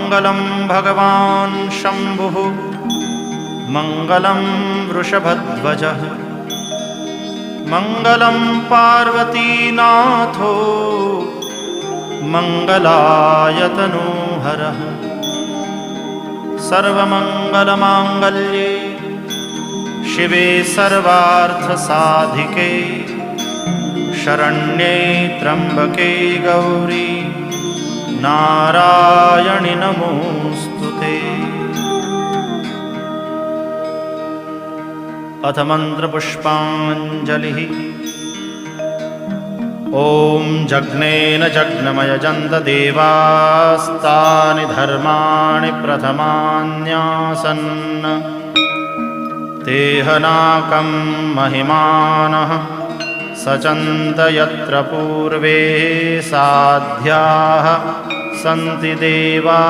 मङ्गलं भगवान् शम्भुः मङ्गलं वृषभध्वजः मङ्गलं पार्वतीनाथो मङ्गलायतनोहरः सर्वमङ्गलमाङ्गल्ये शिवे सर्वार्थसाधिके शरण्ये त्र्यम्बके गौरी नारायणि नमोऽस्तुते। अथ मन्त्रपुष्पाञ्जलिः। ॐ जग्नेन जग्नमयजन्त देवास्तानि धर्माणि प्रथमान्यासन् तेहनाकं महिमानः सचन्त यत्र पूर्वे साध्याः सन्ति देवा।